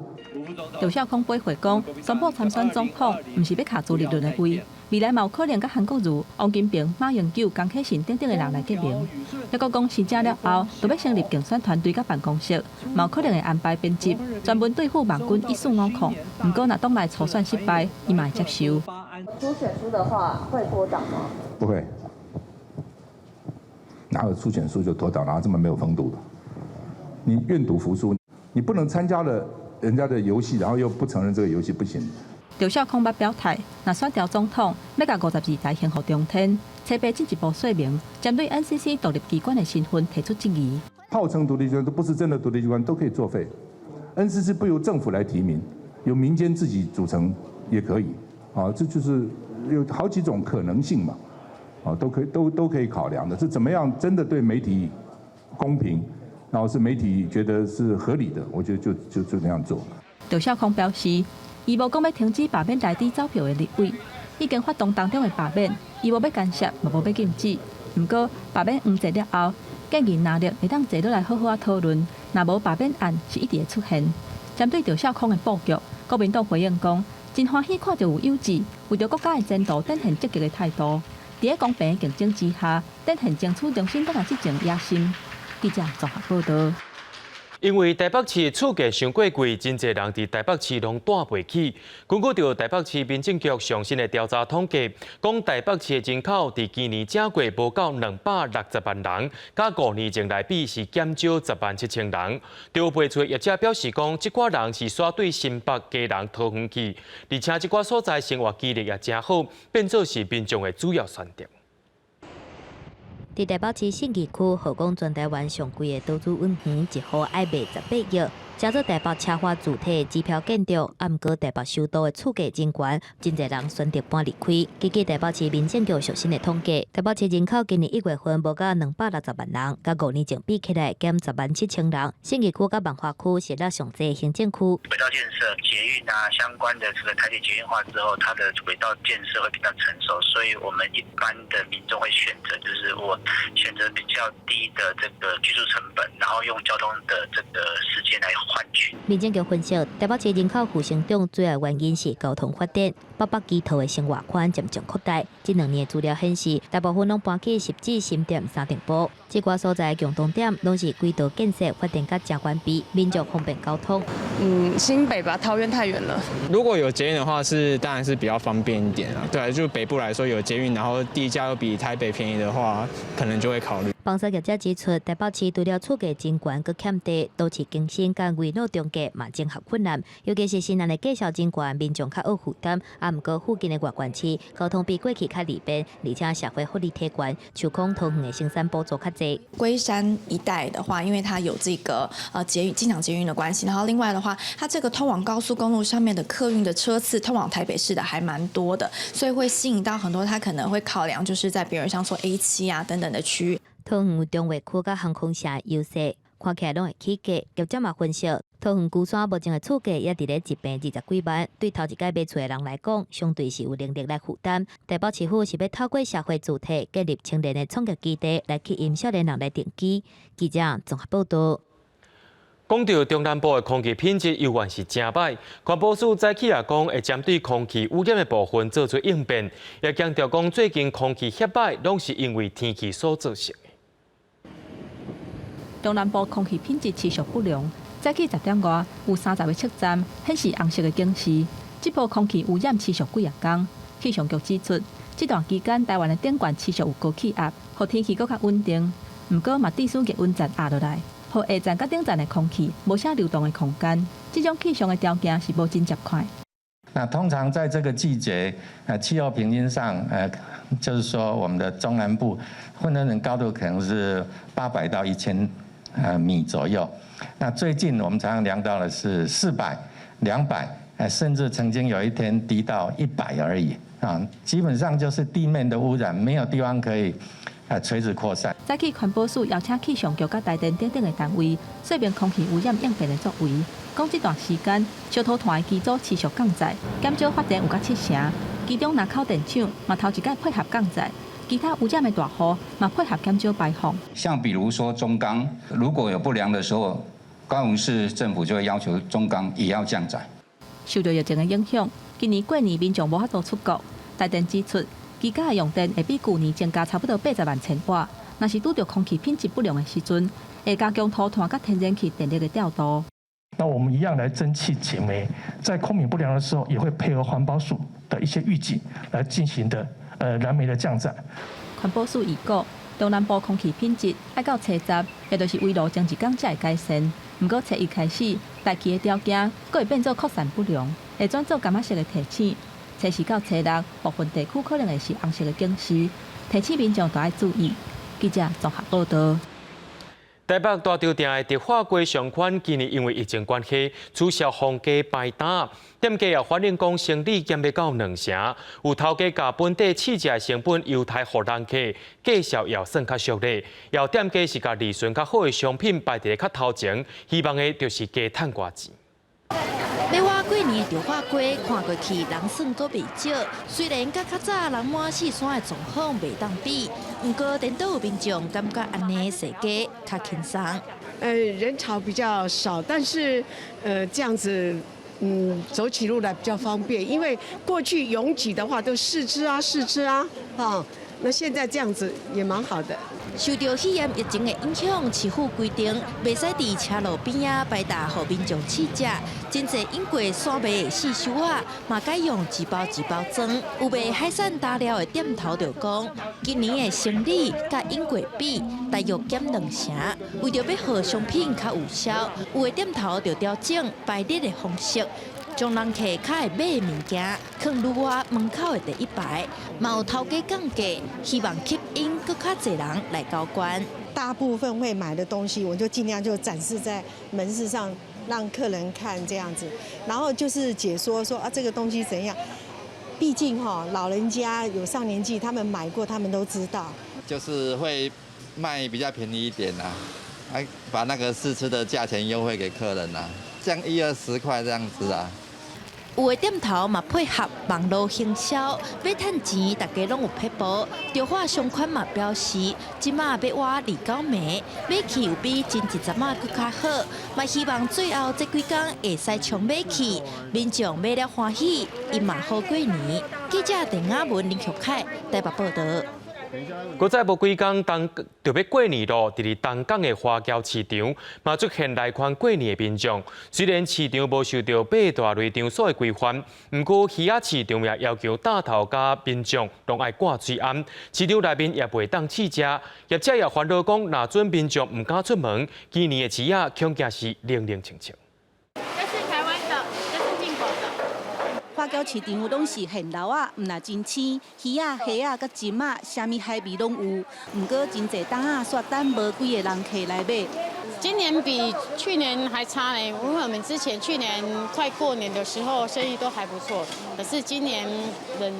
赵少康回回讲，宣布参选总统，唔是要卡朱立伦的位。 未来嘛有可能甲韩国瑜、王金平、马英九、江启臣等等的人来结盟。一个讲申请了后，就要成立竞选团队甲办公室，嘛有可能会安排编辑，专门对付网军1450。不过若党内初选失败，伊嘛会接受。出选书的话会脱党吗？不会，哪有出选书就脱党？哪有这么没有风度的？你愿赌服输，你不能参加了人家的游戏，然后又不承认这个游戏不行。 赵少康捌表态，若选调总统，要甲52台献互中天。车白进一步说明，针对 NCC 独立机关的身份提出质疑。号称独立机关都不是真的独立机关，都可以作废。NCC 不由政府来提名，由民间自己组成也可以。啊，这就是有好几种可能性嘛。啊，都可以考量的。是怎么样真的对媒体公平，然后是媒体觉得是合理的，我觉得就那样做。赵少康表示。 伊无讲要停止罢免内底走票的立委，已经发动当中的罢免，伊无要干涉，嘛无要禁止。不过罢免黄坐了后，建议南力会当坐落来好好讨论。若无罢免案是一直会出现。针对赵少康的布局，国民党回应讲，真欢喜看到有优质，为着国家的前途展现积极的态度。伫咧公平的竞争之下，展现争取重新党的执政野心。记者综合报道。 因为台北市厝价伤过贵，真侪人伫台北市拢住袂起。根据着台北市民政局上新的调查统计，讲台北市的人口伫今年正月无到260万人，甲5年前来比是减少107000人。调配处业者表示讲，即寡人是刷对新北家人桃园去，而且即寡所在生活机力也真好，变做是民众的主要选择。 伫台北市信义区，号讲全台湾上贵的投资运园，一号爱卖18亿，加做台北车花主体机票建筑，啊，毋过台北首都的厝价真悬，真侪人选择搬离开。根据台北市民政局最新的统计，台北市人口今年1月份无到260万人，甲5年前比起来减107000人。信义区甲万华区是咱上济行政区。轨道建设、捷运啊相关的这个台铁捷运化之后，它的轨道建设会比较成熟，所以我们一般的民众会选择，就是我选择比较低的这个居住成本，然后用交通的这个时间来换取。民政局分析，台北市人口负成长主要原因是交通发展。800机套的生活圈渐渐扩大。这2年的资料显示，大部分拢搬去10至新店3店铺。这寡所在的共同点拢是轨道建设发展甲真关闭，民众方便交通。新北吧，桃园太远了。如果有捷运的话，当然是比较方便一点啊。对，就北部来说有捷运，然后地价又比台北便宜的话，可能就会考虑。房产业者指出，台北市除了厝价真悬，佮欠地，都市更新甲围路中价嘛整合困难，尤其是新案的价销真悬，民众较好负担。毋过附近的外县市交通比过去较利便，而且社会福利体悬，手工桃园的生产补助较济。龟山一带的话，因为它有这个机场捷运的关系，然后另外的话，它这个通往高速公路上面的客运的车次，通往台北市的还蛮多的，所以会吸引到很多他可能会考量，就是在比如像说 A7啊等等的区域。桃园中卫区甲航空城优势，看起来拢会起价。业者嘛分析，桃园龟山目前的厝价也伫咧一平20几万，对头一届买厝的人来讲，相对是有能力来负担。台北市府是要透过社会主体建立青年的创业基地，来吸引少年人来定居。记者综合报道。讲到中南部的空气品质永远是真歹，环保署早起也讲会针对空气污染的部分做出应变，也强调讲最近空气遐歹，拢是因为天气所造成的。中南部空气品质持续不良，早起10点外有30个测站显示红色的警示。这波空气污染持续几日天，气象局指出，这段期间台湾的电管持续有高气压，让天气更较稳定。不过嘛，地势热温层压落来。和下站甲顶站的空气无啥流动的空间，这种气象的条件是无真接快。那通常在这个季节，气候平均上，就是说我们的中南部混合能高度可能是800到1000米左右。那最近我们常常量到的是400、200，甚至曾经有一天低到100而已啊，基本上就是地面的污染，没有地方可以。垂直扩散。早起环保署邀请气象局甲台电等等的单位，说明空气污染应变的作为。讲这段时间，小土团的机组持续降载，减少发电有甲7成。其中南口电厂嘛头一届配合降载，其他污染的大户嘛配合减少排放。像比如说中钢，如果有不良的时候，高雄市政府就会要求中钢也要降载。受到疫情的影响，今年过年民众无法度出国。台电指出。居家的用电会比去年增加差不多80万千瓦。若是拄到空气品质不良的时阵，会加强土炭甲天然气电力的调度。那我们一样来蒸汽解煤，在空品不良的时候，也会配合环保署的一些预警来进行的燃煤的降载。环保署预估，中南部空气品质爱到初10，也就是围炉前1天才会改善。不过初1开始，大气的条件佫会变做扩散不良，会转做柑仔色的提醒。初4到初6，部分地区可能会是红色的警示，提醒民众都要注意。记者综合报道。台北大稻埕的迪化街商圈今年因为疫情关系，取消放假排档，店家也反映讲生意减要到2成，有头家甲本地市价成本犹太互人客，介绍也算较俗丽。有店家是甲利润较好的商品摆伫较头前，希望的就是加赚偌钱。要我过年的稻花街看过去人算阁袂少，虽然甲较早人满四山的状况袂当比，不过颠倒有民众感觉安尼设计较轻松。人潮比较少，但是这样子走起路来比较方便，因为过去拥挤的话都试吃啊，那现在这样子也蛮好的。受到肺炎疫情的影响，市府规定袂使伫车路边啊摆搭，互民众试食。真侪因过山脉的四修啊，嘛改用一包一包装。有卖海产大料的店头就讲，今年的生意甲因过比，大约减2成。为着要好商品较有效，有的店头就调整排列的方式。将人客较会买的物件放入我门口的第一排，嘛有头家降价，希望吸引更较侪人来交关。大部分会买的东西，我就尽量就展示在门市上，让客人看这样子，然后就是解说说这个东西怎样。毕竟老人家有上年纪，他们买过，他们都知道。就是会卖比较便宜一点把那个试吃的价钱优惠给客人这样1、20块这样子有的店头嘛配合网络行销，要趁钱，大家拢有撇步。中华商圈嘛表示，即马要挖2-9暝，买起有比前一阵仔更较好，嘛希望最后这几天会使冲买起，民众买了欢喜，伊嘛好过年。记者陈雅文、林旭凯台北报道。搁再无几天，就要过年咯。伫咧东港的花桥市场，嘛出现来款过年的民众。虽然市场无受到8大类场所的规范，不过鱼仔市场也要求大头甲民众拢爱挂水罨。市场内面也袂当试食，业者也烦恼讲，若准民众唔敢出门，今年的鱼仔恐惊是零零清清。花椒市场拢是现捞啊，毋若真鲜，鱼啊、虾啊、甲金啊，啥物海味拢有。毋过真侪档啊，煞等无几个人客来买。今年比去年还差呢，因为我们之前去年快过年的时候生意都还不错，可是今年人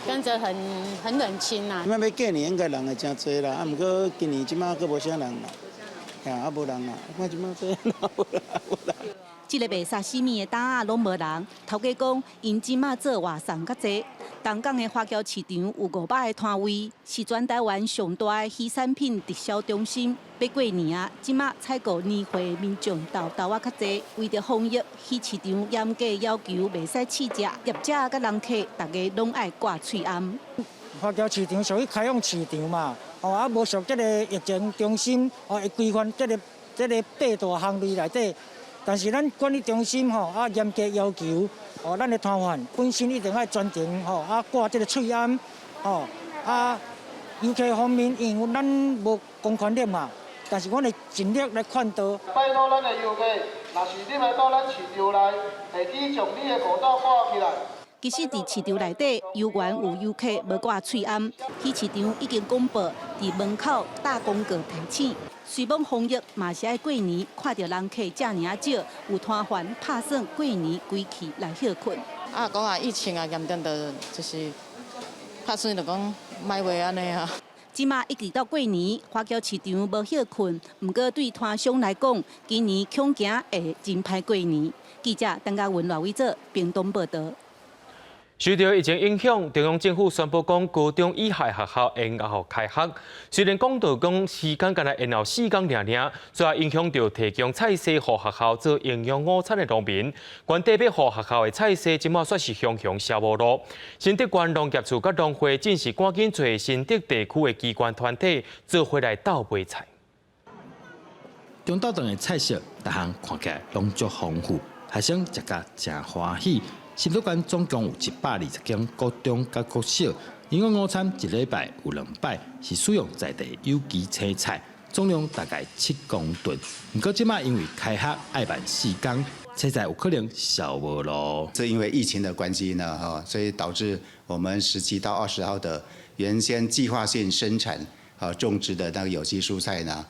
跟着很冷清呐。要过年应该人会真多啦，啊，毋过今年即马佫无啥人啦，啊无人啦，看即马这无人。这个卖沙西米的档啊，拢无人。头家讲，因即马做外送较济。东港的花桥市场有500个摊位，是全台湾上大的鱼产品直销中心。要过年啊，即马采购年货民众豆啊较济。为着防疫，鱼市场严格要求袂使试食，业者甲人客大家拢爱挂喙罨。花桥市场属于开放市场嘛，啊无属这个疫情中心，会规范这个8大项类内底。但是咱管理中心严格要求，咱的摊贩本身一定要专程挂这个喙罨，游客方面因为咱无公权力嘛，但是我哋尽力来劝导。拜托咱的游客，若是你来到咱市场内，会记将你的口罩挂起来。其实，伫市场内底，游园有游客无挂喙罨，鱼市场已经公布伫门口大公告提醒。虽望防疫，嘛是爱过年，看到人客这尔少，有摊贩拍算过年归去来休困。啊，讲啊，疫情啊严重的，就是拍算就讲卖话安尼啊。即马一直到过年，花桥市场无休困，毋过对摊商来讲，今年恐惊会真歹过年。记者陈嘉文、赖伟做屏东报道。受到疫情影响，中央政府宣布讲，高中以下学校延后开学。虽然讲到讲时间敢若延后4天尔，却也影响到提供菜色予学校做营养午餐的农民。原地要予学校的菜色，即马算是熊消无路。新竹县农业处甲农会正是赶紧找新竹地区的机关团体做回来斗买菜。中岛镇的菜色，逐项看起来拢足丰富，学生食甲真欢喜。新竹县总共有120间高中甲国小，营养午餐一礼拜有2摆，是使用在地有机青菜，总量大概7公吨。不过即马因为开学爱慢4天，青菜有可能销无路。是因为疫情的关系呢，所以导致我们17到20号的原先计划性生产种植的那个有机蔬菜呢，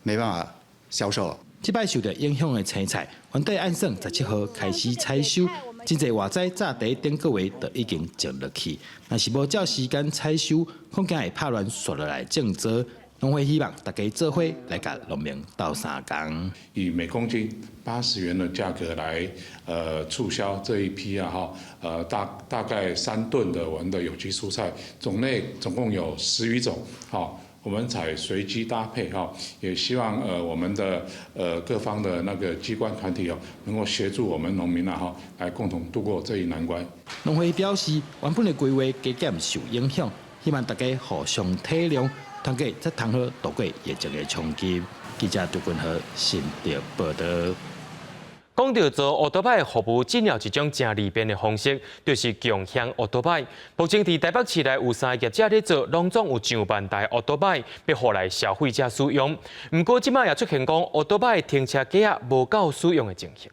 没办法销售了。即摆受到影响的青菜，原底按算17号开始采收。真侪外在早第顶个月就已经种落去，若是无照时间采收，恐惊会拍乱续落来种植。农会希望大家做伙来甲农民斗3工，以每公斤80元的价格来促销这一批大概3吨的我们的有机蔬菜，种类总共有10余种，我们采随机搭配也希望我们的各方的那个机关团体能够协助我们农民来共同度过这一难关。农会表示，原本的规划加减受影响，希望大家互相体谅，团结才通好度过疫情的冲击。记者杜君和新竹报道。讲到做乌托邦的服务，进了一种真利便的方式，就是共享乌托邦。目前伫台北市内有3个业者咧做，拢总有上万台乌托邦，要互来消费者使用。不过，即摆也出现讲乌托邦的停车格啊无够使用的情形。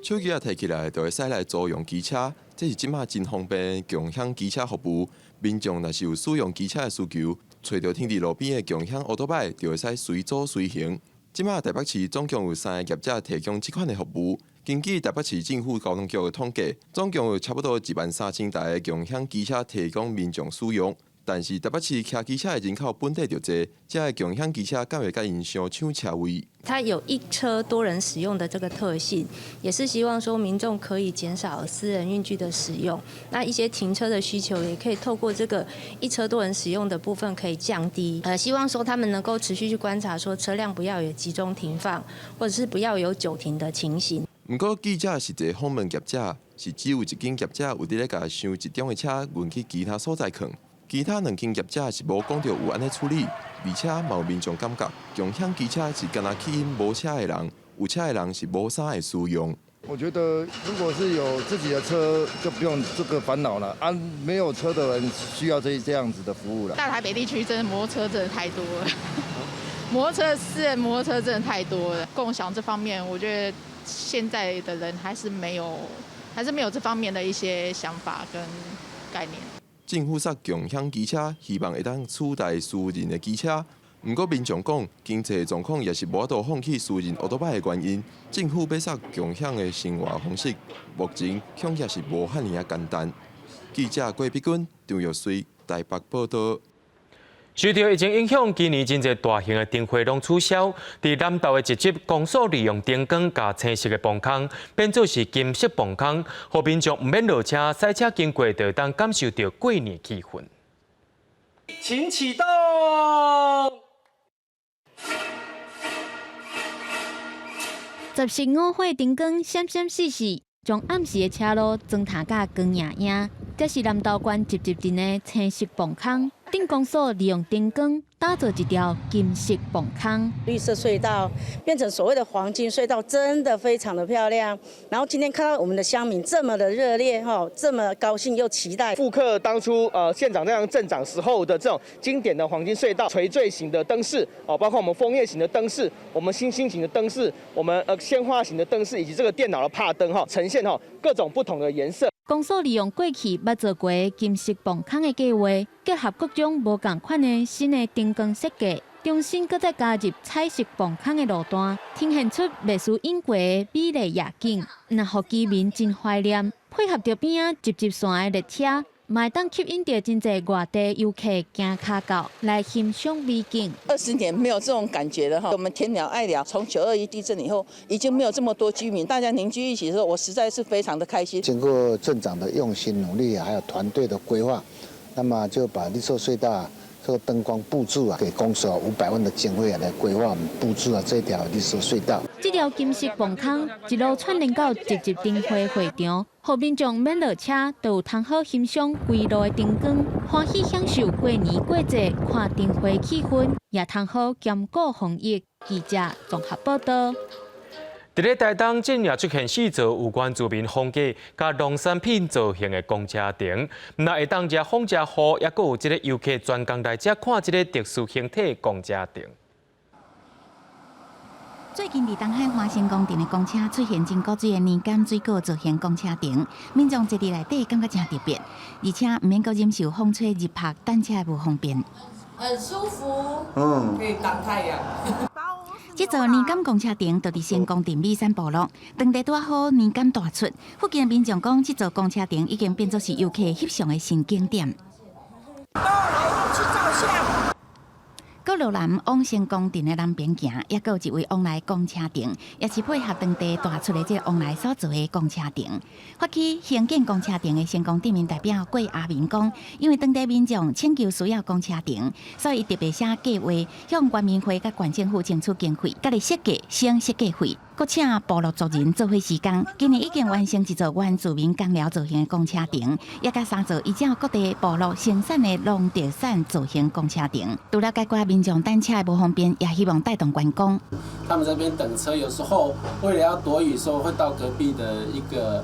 手机摕起来就会使来租用机车，这是即摆真方便共享机车服务。民众若是有使用机车的需求，找到停伫路边的共享乌托邦，就会使随租随行。即摆台北市总共有3个业者提供这款的服务。根据台北市政府交通局的统计，总共有差不多13000台的共享机车提供民众使用。但是台北市骑机车的人口本地就多，这个共享机车敢会甲因相抢车位？它有一车多人使用的这个特性，也是希望说民众可以减少私人运具的使用。那一些停车的需求也可以透过这个一车多人使用的部分可以降低。希望说他们能够持续去观察，说车辆不要有集中停放，或者是不要有久停的情形。不过记者是一个访问业者，是只有一间业者有伫咧甲想一种的车运去其他所在放。其他2间业者是无讲到有安尼处理，而且嘛有民众感觉共享机车是干那吸引无车的人，有车的人是无啥会使用。我觉得如果是有自己的车，就不用这个烦恼了。没有车的人需要这样子的服务了。大台北地区真的摩托车真的太多了，私人摩托车真的太多了。共享这方面，我觉得现在的人还是没有这方面的一些想法跟概念。政府设共享机车，希望会当取代私人的机车。不过民众讲，经济状况也是无法度放弃私人奥多拜的原因。政府要设共享的生活方式，目前恐也是无遐尔简单。记者郭碧君、张玉水台北报道。受到疫情影响，今年真侪大型的灯会拢取消。伫南投的一集公所利用灯光甲青色的磅空变做是金色磅空，互民众唔免落车，赛车经过就当感受到过年气氛。请启动。15火灯光闪闪烁烁，将暗时的车路装塔甲光莹莹。这是南投县集集镇的青色磅空。电工所利用灯光打造一条金色磅空，绿色隧道变成所谓的黄金隧道，真的非常的漂亮。然后今天看到我们的乡民这么的热烈这么高兴又期待，复刻当初县长这样镇长时候的这种经典的黄金隧道，垂坠型的灯饰包括我们枫叶型的灯饰，我们星星型的灯饰，我们鲜花型的灯饰，以及这个电脑的帕灯呈现各种不同的颜色。公所利用过去捌做过的金色磅空的计划，结合各种无同款的新的灯光设计，重新搁再加入彩色磅空的路段，呈现出未输英国的美丽夜景，那互居民真怀念。配合着边仔集集线的列车，嘛会当吸引到真侪外地游客行脚到来欣赏美景。20年没有这种感觉了我们田寮爱寮从921地震以后，已经没有这么多居民，大家凝聚一起的时候，我实在是非常的开心。经过镇长的用心努力还有团队的规划，那么就把绿色隧道这个灯光布置给公所500万的经费来规划，我们布置了这条绿色隧道。这条金色磅空一路串联到集集灯会会场，互民众免落车，都有通好欣赏规路的灯光，欢喜享受过年过节看灯会气氛，也通好兼顾防疫。记者综合报道。伫咧台东近日出现4座有关住民风格甲农产品造型的公车亭，那会当食风车好，也阁有一个游客专工来这看这个特殊形体的公车亭。最近伫东海华新宫殿的公车出现真古锥的年柑水果造型公车亭，民众坐伫内底感觉真特别，而且唔免阁忍受风吹日晒，等车无方便。很舒服，可以挡太阳。这座年柑公车亭就伫新宫殿美山部落，当地拄好年柑大出，附近的民众讲，这座公车亭已经变作是游客翕相的新景点。高楼南往新宫殿的南边行，也有一位往来公车亭，也是配合当地大出的这个往来所做的公车亭。发起兴建公车亭的新宫店面代表郭阿明讲，因为当地民众请求需要公车亭，所以特别写计划向原民会甲县政府争取经费，甲你设计省设计费，搁请部落族人做伙施工。今年已经完成一座原住民工寮造型的公车亭，也甲3座依照各地部落生产的农特产造型公车亭。除了解决民众等车的不方便，也希望带动观光。他们这边等车，有时候为了要躲雨，说会到隔壁的一个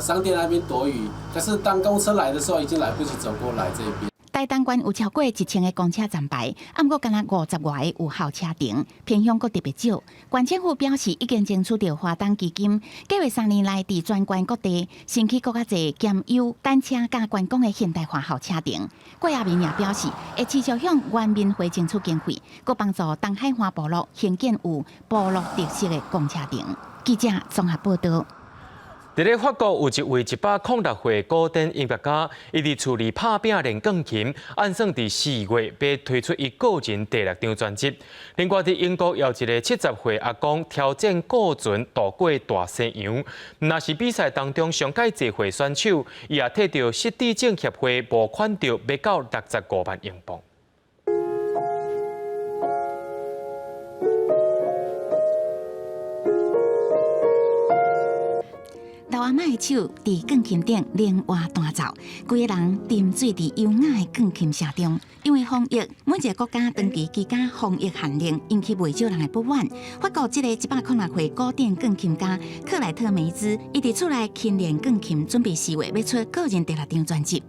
商店那边躲雨，可是当公车来的时候，已经来不及走过来这边。台东县有超过1000个公车站牌，不过敢若50外个有效车亭，偏向阁特别少。县政府表示已经争取到花东基金，计划3年内伫全县各地新起更较侪兼优单车加观光的现代化校车亭。郭亚明也表示，会持续向原民会争取经费，阁帮助东海花部落兴建有部落特色的公车亭。记者综合报道。伫咧法国有一位106岁古典音乐家，伊伫厝里拍拼练钢琴，按算伫4月要推出伊个人第6张专辑。另外伫英国有一个70岁阿公挑战过船渡过大西洋，若是比赛当中上届集会选手，伊也摕到失智症协会募款着要到65万英镑。 老阿嬷的手伫钢琴顶连活弹奏，规个人沉醉伫优雅的钢琴声中。因为防疫，每一个国家长期期间防疫限令，引起袂少人的不满。法国这个106岁古典钢琴家克莱特梅兹，伊伫厝内勤练钢琴，准备4月要出个人第6张专辑。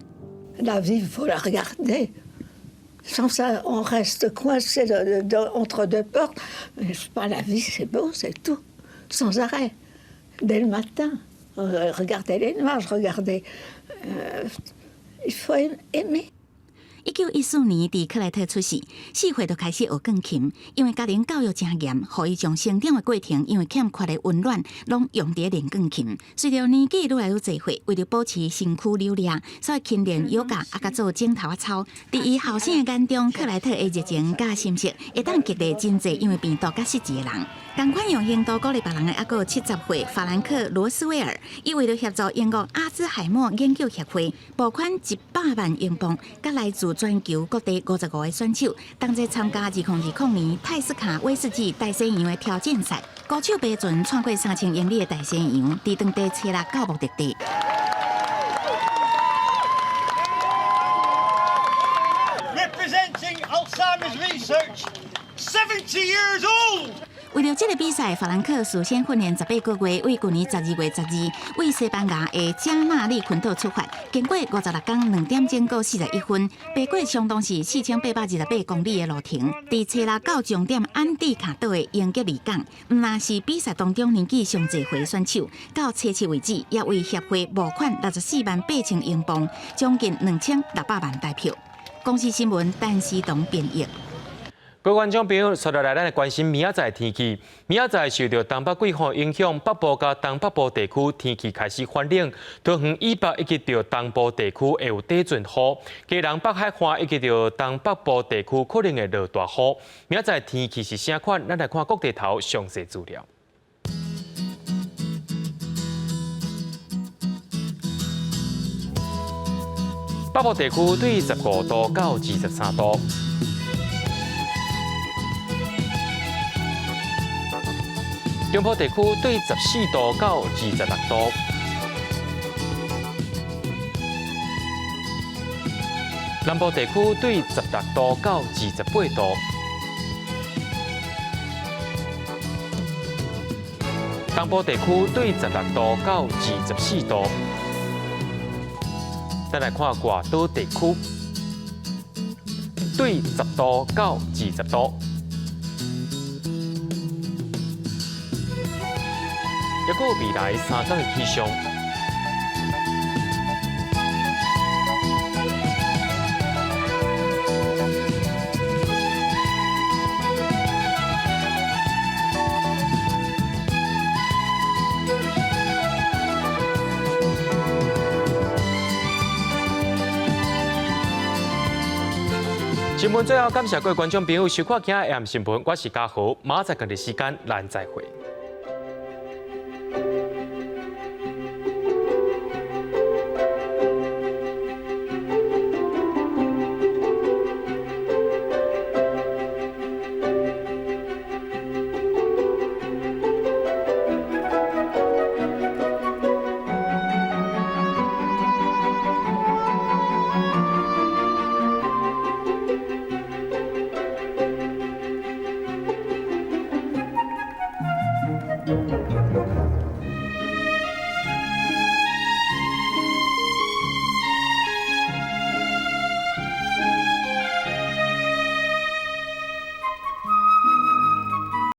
La vie, faut la regarder. Sans ça, on reste coincé entre deux portes. Pas la vie, c'est beau, c'est tout, sans arrêt, dès le matin. Regardez les noirs, regardez. Il faut aimer. 1914年，伫克莱特出世，4岁就开始学钢琴。因为家庭教育真严，互伊将成长的过程，因为欠缺的温暖，拢用伫练钢琴。随着年纪愈来愈侪岁，为了保持身躯流亮，所以勤练瑜伽，啊，甲做剪头发操。伫伊后生的眼中，克莱特的热情甲心色，会当激励真侪因为病毒甲失智的人。同款用行动鼓励别人的，还有70岁法兰克·罗斯威尔，伊为了协助英国阿兹海默研究协会，募款100万英镑，甲来自全球各地55个选手，同齐参加2020年泰斯卡威士忌大西洋的挑战赛。歌手爬船穿过3000英里的大西洋，伫当地车落到目的地。 Representing Alzheimer's research, 70 years old. 为了这个比赛，法兰克事先训练18个月，为去年12月12为西班牙的加纳利群岛出发，经过56天2点钟过41分，爬过相当是4828公里的路程，伫车拉到终点安蒂卡岛的英吉利港，毋但是比赛当中年纪上侪岁选手，到初七为止，也为协会募款64万8千英镑，将近2600万台票。公司新闻陈思彤编译。 各位观众朋友，接下来咱来关心明仔载天气。明仔载受到东北季风影响，北部甲东北部地区天气开始反冷，桃园以北以及到东部地区会有地阵雨，基隆北海岸以及到东北部地区可能会落大雨。明仔载天气是啥款？咱来看各地头详细资料。北部地区对15度到23度。 中部地区对14度到26度，南部地区对16度到28度，东部地区对16度到24度。再来看外岛地区，对10度到20度。 还有未来3天的气象。新闻最后，感谢各位观众朋友收看今日AM新闻，我是嘉豪，马上同日时间咱再会。